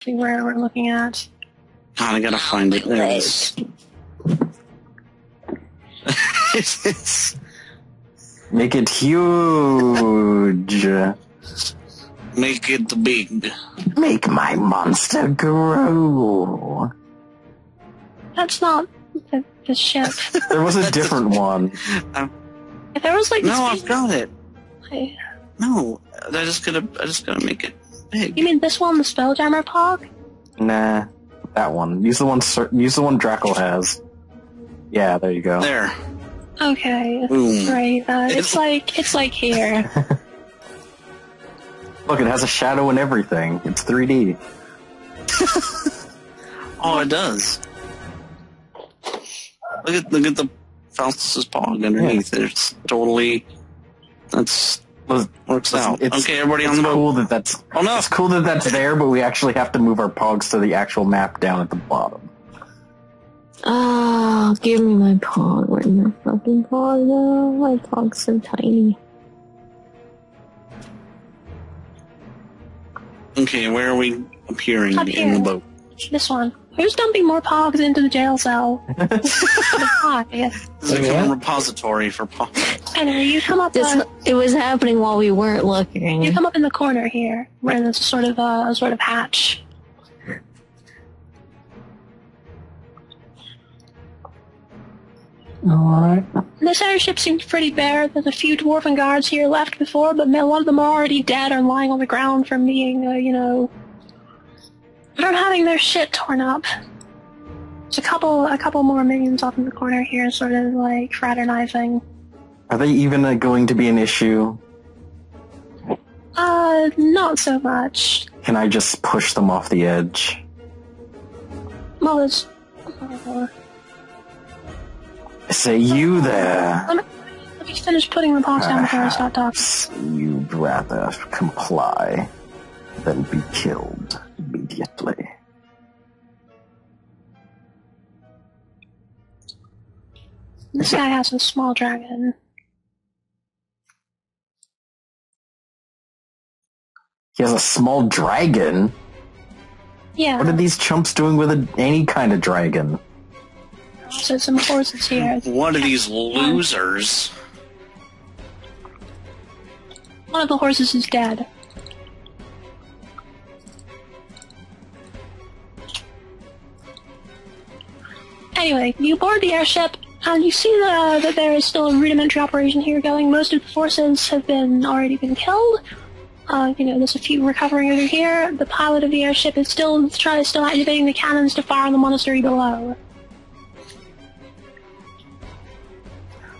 See where we're looking at. God, I gotta find it. There it is. Make it huge. Make it big. Make my monster grow. That's not the ship. There was a different one. If there was like No, I've got it. Hey. No, I just gotta make it big. You mean this one, the Spelljammer Pog? Nah, that one. Use the one Draco has. Yeah, there you go. There. Okay, Boom. right. It's like here. Look, it has a shadow and everything. It's 3D. Oh, it does. Look at the Faustus's Pog underneath. Yeah. It's totally. Works out. Okay, everybody on the boat. Cool that's. Oh no! It's cool that that's there, but we actually have to move our Pogs to the actual map down at the bottom. Oh, give me my Pog. Where's my fucking Pog now? My Pog's so tiny. Okay, where are we appearing Up in here. the boat? This one. Who's dumping more Pogs into the jail cell? It's like a repository for Pogs. Anyway, you come up. It was happening while we weren't looking. You come up in the corner here, where there's sort of a sort of hatch. Alright. This airship seems pretty bare. There's a few dwarven guards here left before, but a lot of them are already dead or lying on the ground from being, from having their shit torn up. There's a couple more minions off in the corner here, sort of like fraternizing. Are they even going to be an issue? Not so much. Can I just push them off the edge? Well, it's... Say you there. Let me finish putting the box down before I start talking. You'd rather comply than be killed immediately. This guy has a small dragon. He has a small dragon? Yeah. What are these chumps doing with any kind of dragon? So some horses here. What are these losers? One of the horses is dead. Anyway, you board the airship, and you see that there is still a rudimentary operation here going. Most of the forces have already been killed. There's a few recovering over here. The pilot of the airship is still activating the cannons to fire on the monastery below.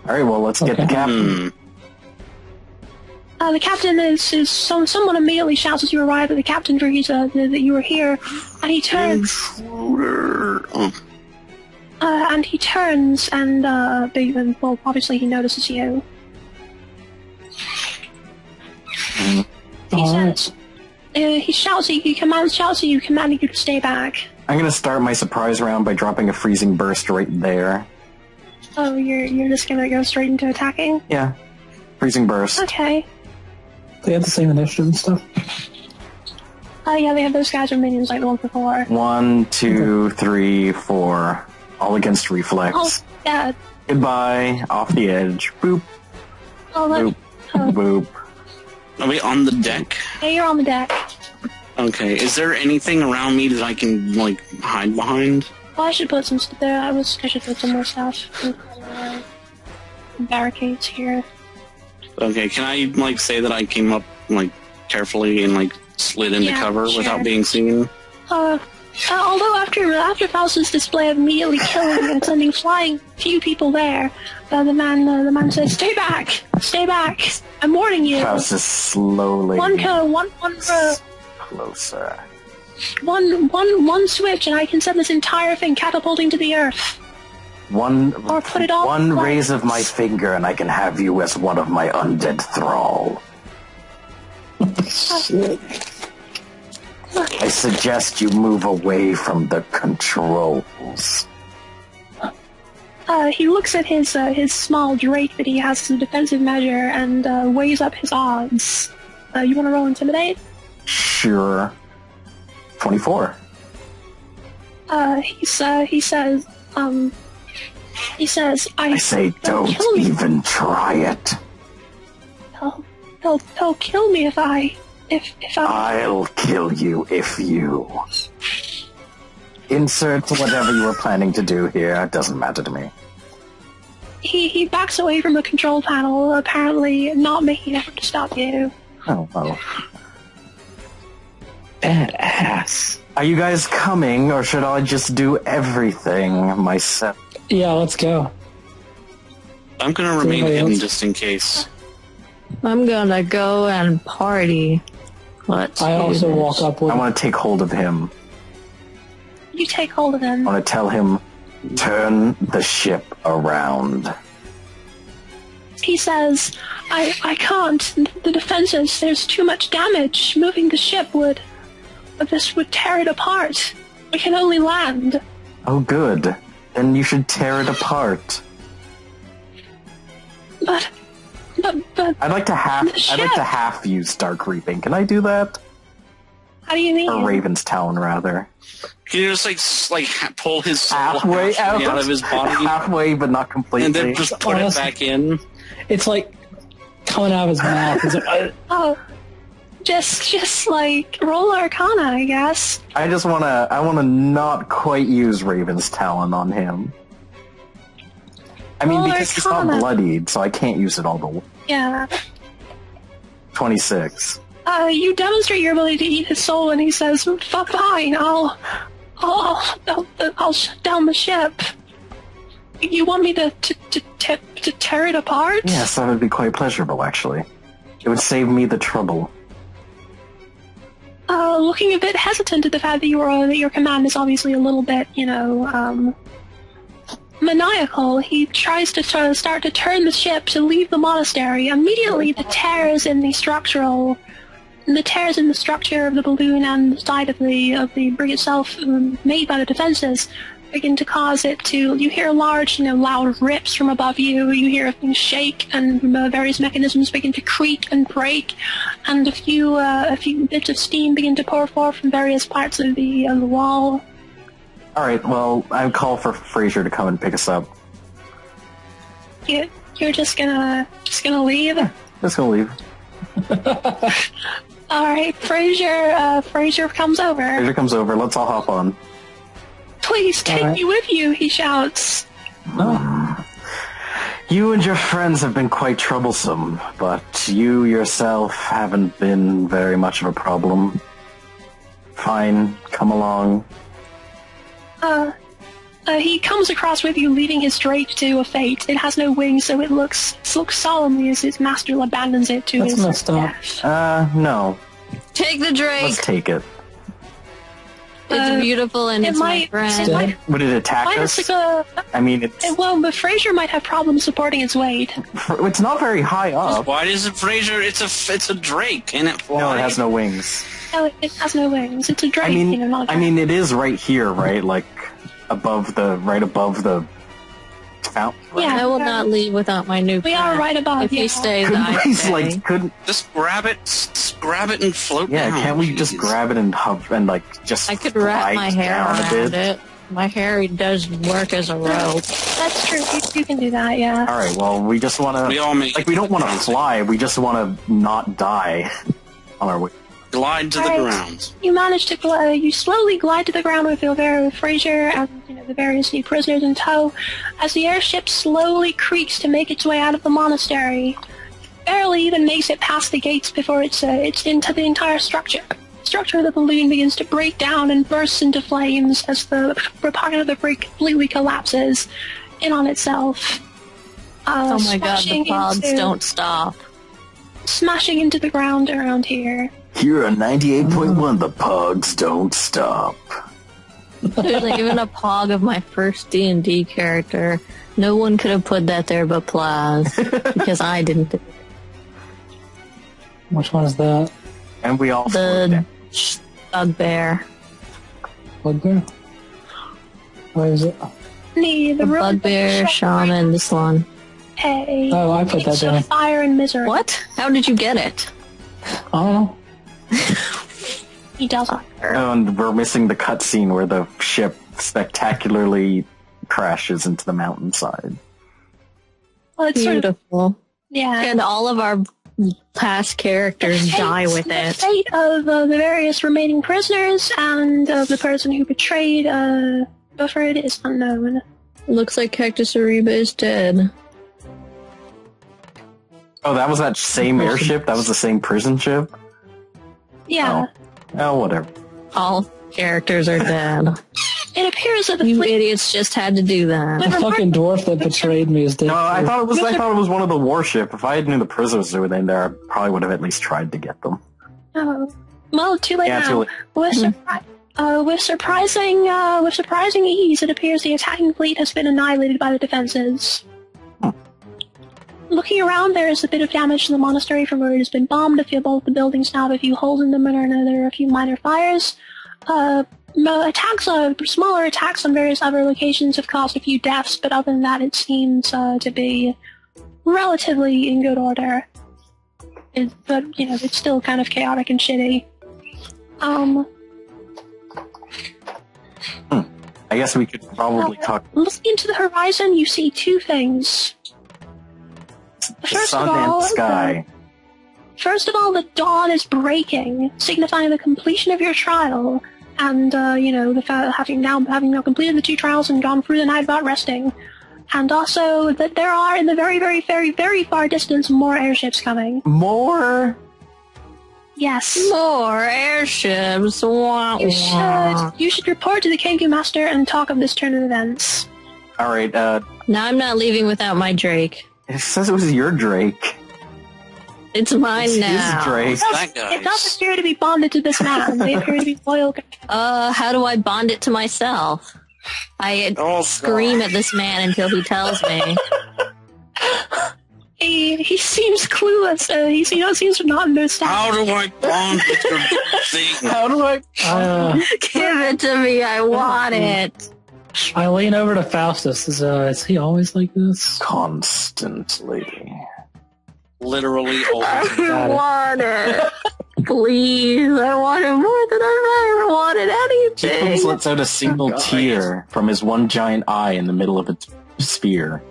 Alright, well, let's get the captain. The captain is someone immediately shouts as you arrive at the captain that you were here, and he turns. Intruder. And he turns and obviously he notices you. He says, he shouts at you, commanding you to stay back. I'm gonna start my surprise round by dropping a freezing burst right there. Oh, you're just gonna go straight into attacking? Yeah. Freezing burst. Okay. They have the same initiative and stuff. Yeah, they have those guys with minions like the one before. 1, 2, 3, 4. All against reflex. Oh, yeah. Goodbye. Off the edge. Boop. Oh, Boop. Boop. Are we on the deck? Yeah, you're on the deck. Okay, is there anything around me that I can, hide behind? Well, I should put some stuff there. I should put some more stuff. Barricades here. Okay, can I, say that I came up, carefully and, slid into cover without being seen? Although after Faustus' display of immediately killing and sending flying few people there, the man says, "Stay back! Stay back! I'm warning you." Faustus slowly. One closer. One switch, and I can send this entire thing catapulting to the earth. Or put it on. One raise of my finger, and I can have you as one of my undead thrall. I suggest you move away from the controls. He looks at his small drake that he has as a defensive measure and weighs up his odds. You want to roll Intimidate? Sure. 24. He says, I say don't even try it. He'll kill me if I... I'll kill you if you... Insert whatever you were planning to do here. It doesn't matter to me. He backs away from the control panel, apparently not making an effort to stop you. Oh, well. Badass. Are you guys coming, or should I just do everything myself? Yeah, let's go. I'm gonna remain hidden just in case. I'm gonna go and party. I also walk up with... I want to take hold of him. You take hold of him. I want to tell him, turn the ship around. He says, I can't. The defenses, there's too much damage. Moving the ship would tear it apart. We can only land. Oh, good. Then you should tear it apart. But I'd like to half use Dark Reaping. Can I do that? How do you mean? Or Raven's Talon, rather. Can you just pull his soul Halfway out of his body? Halfway, but not completely. And then just put it back in? It's like coming out of his mouth. It's like, Oh, just like roll Arcana, I guess. I wanna not quite use Raven's Talon on him. I mean, Roll because he's not Arcana. bloodied, so I can't use it all the way. Yeah. 26. You demonstrate your ability to eat his soul, and he says, fine, I'll shut down the ship. You want me to tear it apart? Yes, that would be quite pleasurable, actually. It would save me the trouble. Looking a bit hesitant at the fact that your command is obviously a little bit, maniacal, he tries to start to turn the ship to leave the monastery. Immediately, the tears in the structure of the balloon and the side of the brig itself, made by the defenses, begin to cause it to. You hear large, loud rips from above you. You hear things shake, and various mechanisms begin to creak and break, and a few bits of steam begin to pour forth from various parts of the wall. All right. Well, I call for Fraser to come and pick us up. You're just gonna leave? Just gonna leave. All right, Fraser comes over. Fraser comes over. Let's all hop on. Please take right. me with you, he shouts. You and your friends have been quite troublesome, but you yourself haven't been very much of a problem. Fine, come along. He comes across with you, leading his drake to a fate. It has no wings, so it looks solemnly as his master abandons it to That's his messed up. death. No. Take the Drake. Let's take it. It's beautiful and it's my friend. Would it attack us? I mean, but Fraser might have problems supporting its weight. It's not very high up. Why does it, Fraser? It's a drake. Can it fly? No, it has no wings. No, it has no wings. It's a drake, not a I mean, it is right here, right? Like, right above the fountain. Right? Yeah, I will not leave without my new we friend. are right above. If he stays, I stay. Just grab it and float down. Yeah, can't we just grab it and just I could wrap my hair down a around bit? it. My hair does work as a rope. That's true. You can do that, yeah. All right. Well, we just want to. We all make we don't want to fly. We just want to not die on our way. Glide to the Alright. ground. You manage to you slowly glide to the ground with Fraser and the various new prisoners in tow, as the airship slowly creaks to make its way out of the monastery. Barely even makes it past the gates before it's into the entire structure. The structure of the balloon begins to break down and bursts into flames as the part of the brig completely collapses in on itself. Oh my god, the pods don't stop. Smashing into the ground around here. Here on 98.1, the Pogs don't stop. There's even a pog of my first D&D character. No one could have put that there but Plaz, because I didn't do it. Which one is that? And we all The bugbear. Bugbear? Where is it? The Bugbear, shaman, this one. Hey. Oh, I put that down. Fire and misery. What? How did you get it? I don't know. He doesn't. Oh, and we're missing the cutscene where the ship spectacularly crashes into the mountainside. Well, it's sort of, Beautiful. yeah. And all of our past characters die with The it. fate of the various remaining prisoners and of the person who betrayed Bufford is unknown. Looks like Cactus Ariba is dead. Oh, that was that same airship? That was the same prison ship? Yeah. Oh, whatever. All characters are dead. It appears that the You fleet... idiots just had to do that. The fucking dwarf that betrayed me is dead. No, I thought it was one of the warship. If I had knew the prisoners were in there, I probably would have at least tried to get them. Oh. Well, too late Yeah, now. too late. With surprising ease, it appears the attacking fleet has been annihilated by the defenses. Looking around, there is a bit of damage to the monastery from where it has been bombed. A few of the buildings now have a few holes in them, and there are a few minor fires. Smaller attacks on various other locations have caused a few deaths, but other than that, it seems to be relatively in good order. But it's still kind of chaotic and shitty. I guess we could probably talk Looking into the horizon, you see two things. the sun and the sky. First of all, the dawn is breaking, signifying the completion of your trial, and having now completed the 2 trials and gone through the night without resting, and also that there are in the very, very, very, very far distance more airships coming. More? Yes. More airships. Wah, wah. You should report to the Kenku Master and talk of this turn of events. Alright, Now I'm not leaving without my Drake. it says it was your Drake. It's mine It's now. his Drake. That guy. It does appear to be bonded to this man. They appear to be loyal. How do I bond it to myself? I scream at this man until he tells me. He seems clueless. He seems to not understand. How do I bond with your thing? How do I... Give it to me, I want it. I lean over to Faustus. Is he always like this? Constantly. Literally always. I want it. Please, I want it more than I've ever wanted anything. Pickles lets out a single tear from his one giant eye in the middle of its sphere.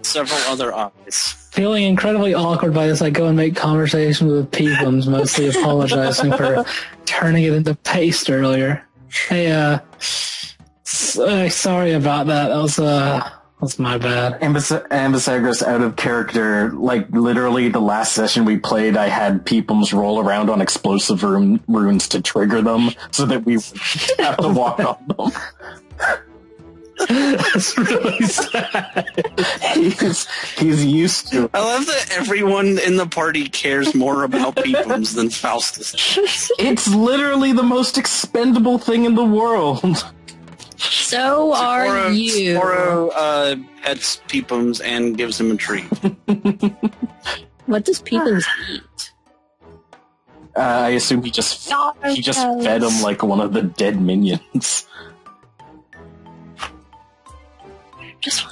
Several other eyes. Feeling incredibly awkward by this, I go and make conversation with Peeblums, mostly apologizing for turning it into paste earlier. Hey, sorry about that. That's my bad. Ambassador's out of character. Like, literally, the last session we played, I had Peepums roll around on explosive runes to trigger them, so that we would have to walk on them. That's really sad. He's used to it. I love that everyone in the party cares more about Peepums than Faustus. It's literally the most expendable thing in the world. So are you. Sapporo pets Peepums and gives him a treat. What does Peepums eat? I assume he just fed him like one of the dead minions.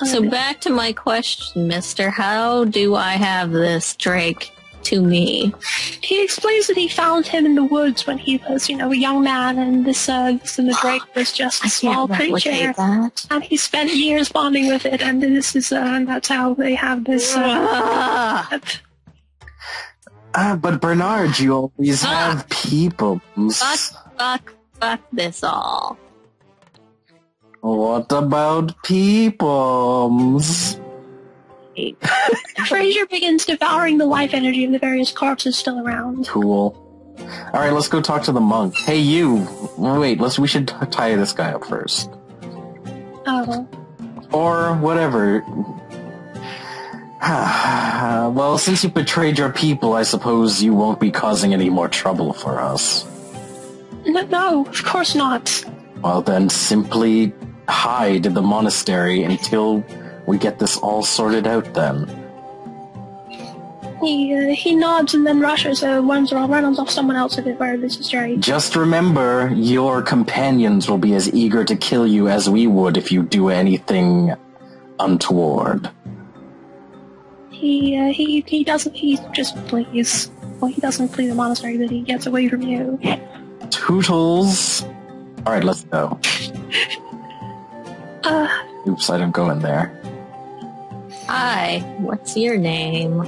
So back to my question, mister. How do I have this Drake to me? He explains that he found him in the woods when he was, a young man, and this the Drake was just a small creature. That. And he spent years bonding with it, and this is, and that's how they have this. But Bernard, you always have Peepums. Fuck this all. What about Peepums? Fraser begins devouring the life energy of the various corpses still around. Cool. Alright, let's go talk to the monk. Hey, you! Wait, we should tie this guy up first. Oh. Or whatever. Well, since you betrayed your people, I suppose you won't be causing any more trouble for us. No, of course not. Well, then simply hide in the monastery until we get this all sorted out, then. He nods and then rushes, runs off someone else if it where this is right. Just remember, your companions will be as eager to kill you as we would if you do anything untoward. He doesn't, he just flees. Well, he doesn't flee the monastery, but he gets away from you. Tootles. Alright, let's go. Oops, I don't go in there. Hi, what's your name?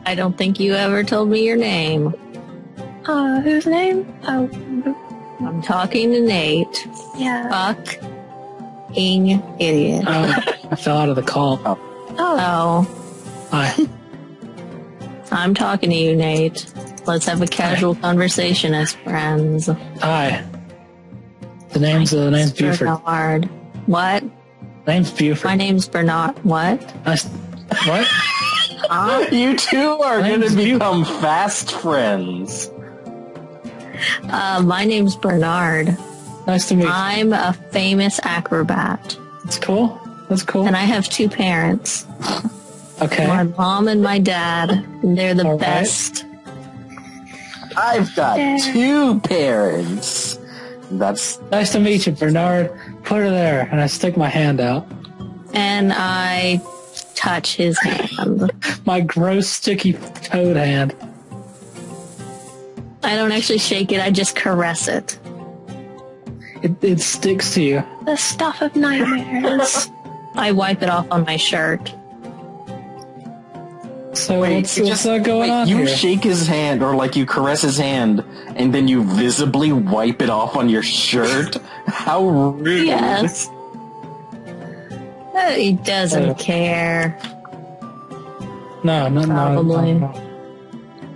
I don't think you ever told me your name. Whose name? Oh, I'm talking to Nate. yeah. Fucking idiot. I fell out of the call. Oh, Hi. I'm talking to you, Nate. Let's have a casual conversation as friends. Hi. The name's Buford. Bernard. What? Name's Buford. My name's Bernard. What? What? You two are going to Name's become fast friends. My name's Bernard. Nice to meet you. I'm a famous acrobat. That's cool. That's cool. And I have two parents. Okay. My mom and my dad. And they're the All right. best. I've got two parents. That's Nice to meet you, Bernard. Put her there, and I stick my hand out. And I touch his hand. My gross, sticky toad hand. I don't actually shake it, I just caress it. It sticks to you. The stuff of nightmares. I wipe it off on my shirt. So what's going on you here? shake his hand, or like you caress his hand, and then you visibly wipe it off on your shirt? How rude. Yes. He doesn't care. No, Probably.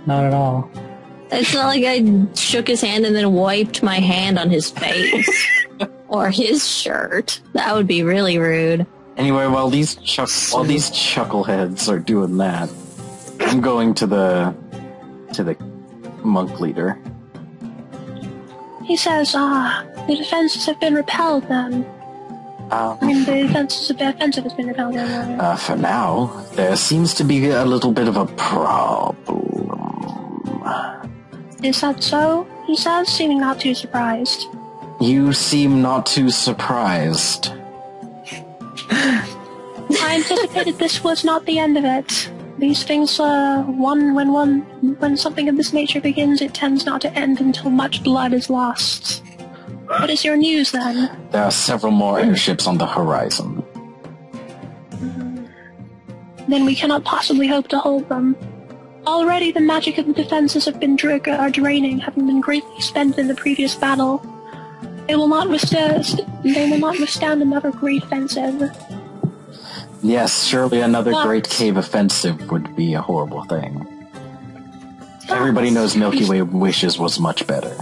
not at all. It's not like I shook his hand and then wiped my hand on his face. Or his shirt. That would be really rude. Anyway, while these chuckleheads are doing that, I'm going to the monk leader. He says, the defenses have been repelled then. I mean, the offensive has been repelled then. For now, there seems to be a little bit of a problem. Is that so? He says, seeming not too surprised. You seem not too surprised. I anticipated this was not the end of it. These things, when something of this nature begins, it tends not to end until much blood is lost. What is your news, then? There are several more airships on the horizon. Then we cannot possibly hope to hold them. Already the magic of the defenses have been draining, having been greatly spent in the previous battle. They will not withstand another great offensive. Yes, surely another great cave offensive would be a horrible thing. Everybody knows Milky Way wishes was much better.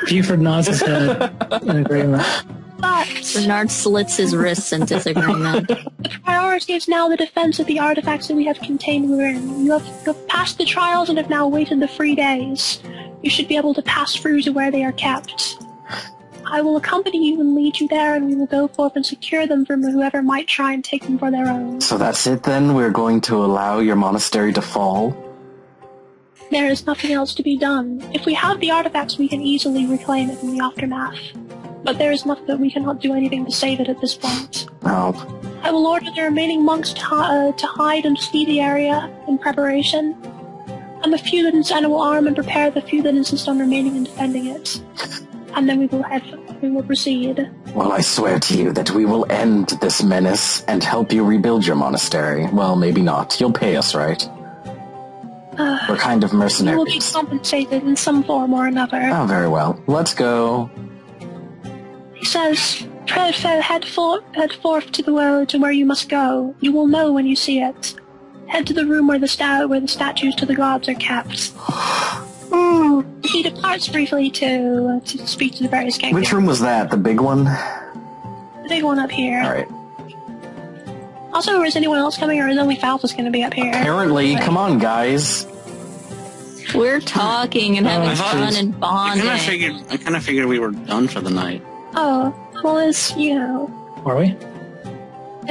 Buford nods his head in agreement. But Bernard slits his wrists in disagreement. the priority is now the defense of the artifacts that we have contained within. You have passed the trials and have now waited the 3 days. You should be able to pass through to where they are kept. I will accompany you and lead you there, and we will go forth and secure them from whoever might try and take them for their own. So that's it then? We're going to allow your monastery to fall? There is nothing else to be done. If we have the artifacts, we can easily reclaim it in the aftermath. But there is nothing that we cannot do anything to save it at this point. No. I will order the remaining monks to hide and flee the area in preparation. And the few that will arm and prepare the few that insist on remaining and defending it. And then we will proceed. Well, I swear to you that we will end this menace and help you rebuild your monastery. Well, maybe not. You'll pay us, right? We're kind of You will be mercenaries. compensated in some form or another. Oh, very well. Let's go. He says, head forth to where you must go. You will know when you see it. Head to the room where the statues to the gods are kept. He departs briefly to speak to the various characters. Which room was that? The big one? The big one up here. Alright. Also, is anyone else coming, or is only Falfa's going to be up here? Apparently, come on, guys. We're talking and having fun and I bonding. kind of figured we were done for the night. Oh, well, Are we?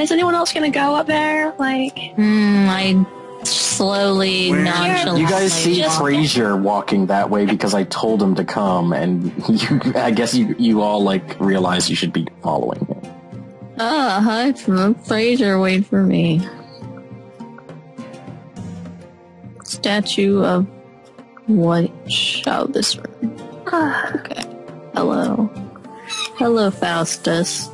is anyone else going to go up there? Like, I slowly, Where? nonchalantly. You guys see Just- Frasier walking that way because I told him to come, and I guess you all, like, realize you should be following him. Hi, Fraser, wait for me. Statue of Oh, this room. Okay. Hello, Faustus.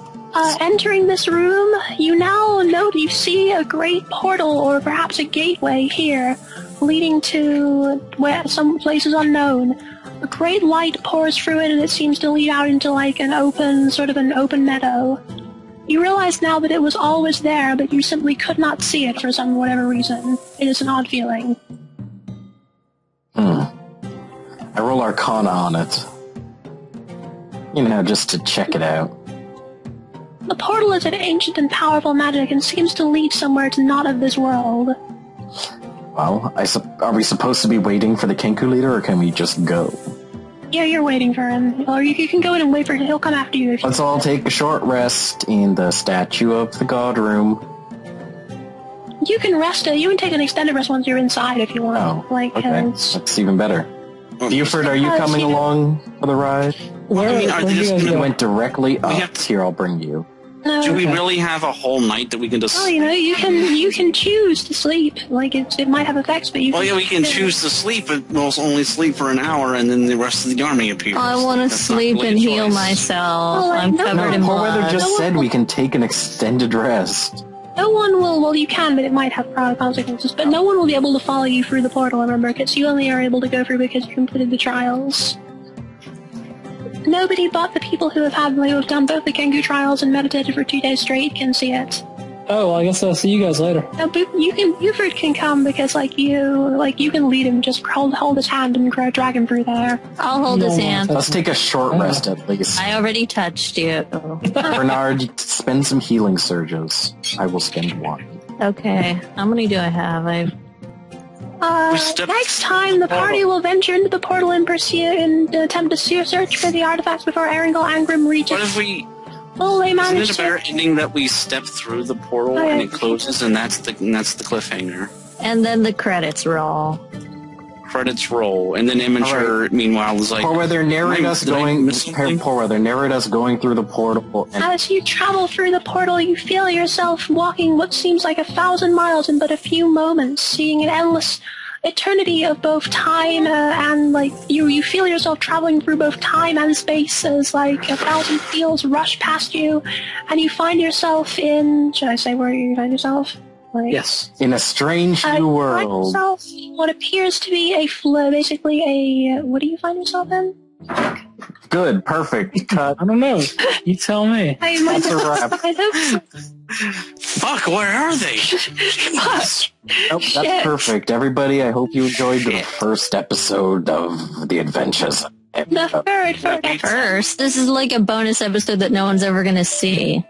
Entering this room, you now note you see a great portal, or perhaps a gateway here, leading to some places unknown. A great light pours through it, and it seems to lead out into like an open meadow. You realize now that it was always there, but you simply could not see it for whatever reason. It is an odd feeling. I roll Arcana on it. Just to check it out. The portal is an ancient and powerful magic and seems to lead somewhere to not of this world. Well, are we supposed to be waiting for the Kenku leader, or can we just go? Yeah, you're waiting for him. Or you can go in and wait for him. He'll come after you if you Let's all take a short rest in the statue of the god room. You can rest. You can take an extended rest once you're inside if you want. Oh, okay. That's even better. Buford, are you coming along for the ride? You went directly up. Here, I'll bring you. No, do we really have a whole night that we can just... Well, you can choose to sleep. Like, it might have effects, but you can... Well, yeah, we can choose to sleep, but we'll only sleep for an hour, and then the rest of the army appears. I want to sleep and heal myself. I'm covered in blood. Poor Weather just said we can take an extended rest. No one will... Well, you can, but it might have consequences. But no one will be able to follow you through the portal, remember, because you only are able to go through because you completed the trials. Nobody but the people who have done both the Kenku trials and meditated for 2 days straight can see it. Oh, well, I guess I'll see you guys later. No, Buford can come because, you can lead him, just hold his hand and drag him through there. I'll hold his hand. Let's take a short rest at least. I already touched you. Bernard, spend some healing surges. I will spend one. Okay. How many do I have? Next time, the party will venture into the portal and attempt to search for the artifacts before Erangel Angrim reaches. What if we... Well, they Isn't managed it a better ending that we step through the portal and it closes, and that's the cliffhanger? And then the credits roll. Credits roll, and then Immature, meanwhile, is like... Poor Weather, narrate us going through the portal. And as you travel through the portal, you feel yourself walking what seems like 1,000 miles in but a few moments, seeing an endless eternity of both time and, you feel yourself traveling through both time and space as, 1,000 fields rush past you, and you find yourself in... Should I say where you find yourself? Yes. In a strange new world. Yourself what appears to be basically a... What do you find yourself in? Good, perfect. Cut. I don't know. You tell me. That's a wrap. I hope so. Fuck, where are they? Nope, that's perfect. Everybody, I hope you enjoyed the first episode of The Adventures of Emco. The third. First, this is like a bonus episode that no one's ever going to see.